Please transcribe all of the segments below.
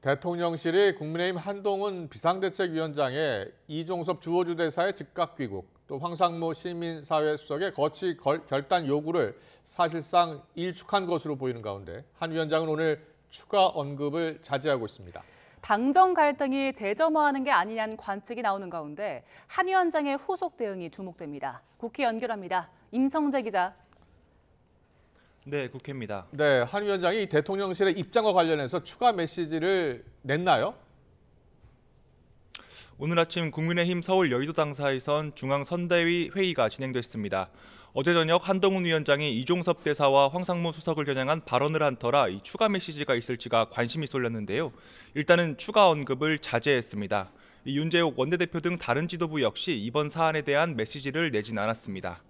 대통령실이 국민의힘 한동훈 비상대책위원장에 이종섭 주호주대사의 즉각 귀국, 또 황상무 시민사회 수석의 거취 결단 요구를 사실상 일축한 것으로 보이는 가운데 한 위원장은 오늘 추가 언급을 자제하고 있습니다. 당정 갈등이 재점화하는 게 아니냐는 관측이 나오는 가운데 한 위원장의 후속 대응이 주목됩니다. 국회 연결합니다. 임성재 기자. 네, 국회입니다. 네, 한 위원장이 대통령실의 입장과 관련해서 추가 메시지를 냈나요? 오늘 아침 국민의힘 서울 여의도 당사에선 중앙선대위 회의가 진행됐습니다. 어제 저녁 한동훈 위원장이 이종섭 대사와 황상무 수석을 겨냥한 발언을 한 터라 이 추가 메시지가 있을지가 관심이 쏠렸는데요. 일단은 추가 언급을 자제했습니다. 윤재옥 원내대표 등 다른 지도부 역시 이번 사안에 대한 메시지를 내진 않았습니다.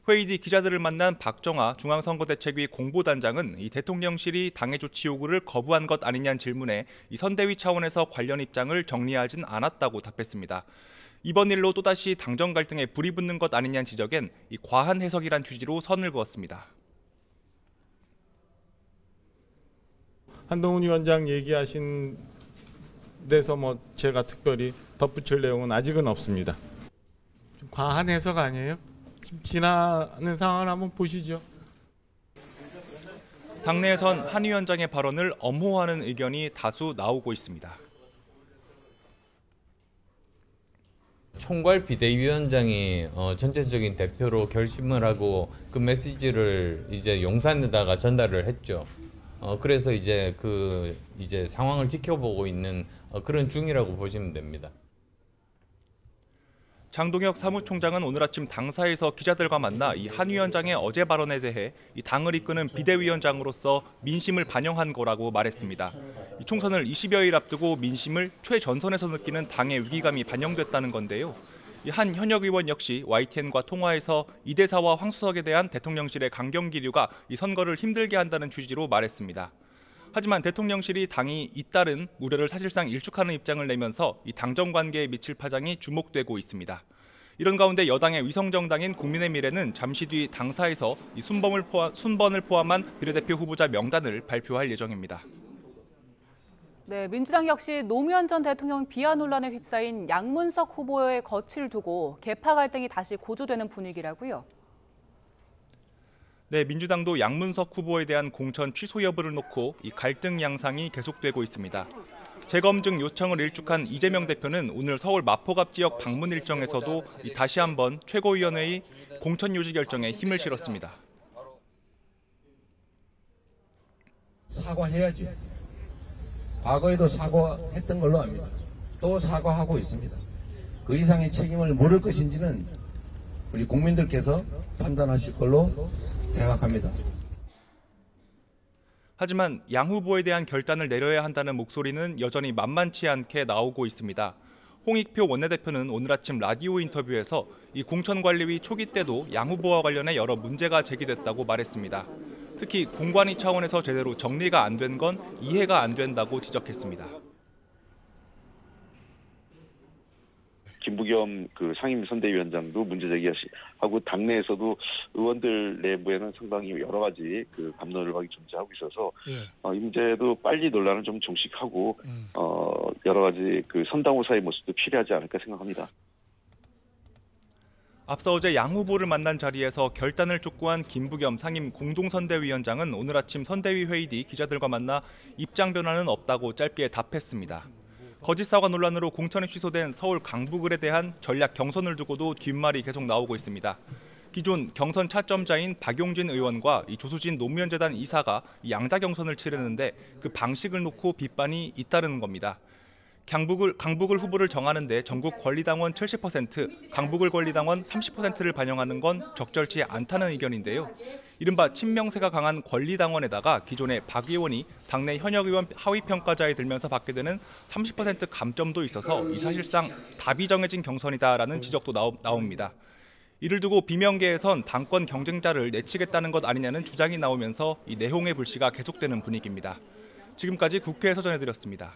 회의 뒤 기자들을 만난 박정아 중앙선거대책위 공보단장은 이 대통령실이 당의 조치 요구를 거부한 것 아니냐는 질문에 이 선대위 차원에서 관련 입장을 정리하진 않았다고 답했습니다. 이번 일로 또다시 당정 갈등에 불이 붙는 것 아니냐는 지적엔 이 과한 해석이란 취지로 선을 그었습니다. 한동훈 위원장 얘기하신 데서 제가 특별히 덧붙일 내용은 아직은 없습니다. 좀 과한 해석 아니에요? 지금 지나는 상황을 한번 보시죠. 당내에선 한 위원장의 발언을 엄호하는 의견이 다수 나오고 있습니다. 총괄 비대위원장이 전체적인 대표로 결심을 하고 그 메시지를 이제 용산에다가 전달을 했죠. 그래서 이제 상황을 지켜보고 있는 그런 중이라고 보시면 됩니다. 장동혁 사무총장은 오늘 아침 당사에서 기자들과 만나 이 한 위원장의 어제 발언에 대해 이 당을 이끄는 비대위원장으로서 민심을 반영한 거라고 말했습니다. 이 총선을 20여일 앞두고 민심을 최전선에서 느끼는 당의 위기감이 반영됐다는 건데요. 이 한 현역 의원 역시 YTN과 통화에서 이 대사와 황 수석에 대한 대통령실의 강경 기류가 이 선거를 힘들게 한다는 취지로 말했습니다. 하지만 대통령실이 당이 잇따른 우려를 사실상 일축하는 입장을 내면서 이 당정 관계에 미칠 파장이 주목되고 있습니다. 이런 가운데 여당의 위성정당인 국민의 미래는 잠시 뒤 당사에서 이 순번을 포함한 비례대표 후보자 명단을 발표할 예정입니다. 네, 민주당 역시 노무현 전 대통령 비하 논란에 휩싸인 양문석 후보의 거취를 두고 계파 갈등이 다시 고조되는 분위기라고요. 네, 민주당도 양문석 후보에 대한 공천 취소 여부를 놓고 이 갈등 양상이 계속되고 있습니다. 재검증 요청을 일축한 이재명 대표는 오늘 서울 마포갑 지역 방문 일정에서도 다시 한번 최고위원회의 공천 유지 결정에 힘을 실었습니다. 사과해야죠. 과거에도 사과했던 걸로 압니다. 또 사과하고 있습니다. 그 이상의 책임을 물을 것인지는 우리 국민들께서 판단하실 걸로 생각합니다. 하지만 양 후보에 대한 결단을 내려야 한다는 목소리는 여전히 만만치 않게 나오고 있습니다. 홍익표 원내대표는 오늘 아침 라디오 인터뷰에서 이 공천관리위 초기 때도 양 후보와 관련해 여러 문제가 제기됐다고 말했습니다. 특히 공관위 차원에서 제대로 정리가 안 된 건 이해가 안 된다고 지적했습니다. 김부겸 상임선대위원장도 문제 제기하고 당내에서도 의원들 내부에는 상당히 여러 가지 갑론을박이 존재하고 있어서 이 문제도 빨리 논란을 좀 종식하고 여러 가지 선당후사의 모습도 필요하지 않을까 생각합니다. 앞서 어제 양 후보를 만난 자리에서 결단을 촉구한 김부겸 상임 공동선대위원장은 오늘 아침 선대위 회의 뒤 기자들과 만나 입장 변화는 없다고 짧게 답했습니다. 거짓 사과 논란으로 공천이 취소된 서울 강북을에 대한 전략 경선을 두고도 뒷말이 계속 나오고 있습니다. 기존 경선 차점자인 박용진 의원과 조수진 노무현재단 이사가 양자 경선을 치르는데 그 방식을 놓고 비판이 잇따르는 겁니다. 강북을 후보를 정하는 데 전국 권리당원 70%, 강북을 권리당원 30%를 반영하는 건 적절치 않다는 의견인데요. 이른바 친명세가 강한 권리당원에다가 기존의 박 의원이 당내 현역 의원 하위평가자에 들면서 받게 되는 30% 감점도 있어서 이 사실상 답이 정해진 경선이다라는 지적도 나옵니다. 이를 두고 비명계에선 당권 경쟁자를 내치겠다는 것 아니냐는 주장이 나오면서 이 내홍의 불씨가 계속되는 분위기입니다. 지금까지 국회에서 전해드렸습니다.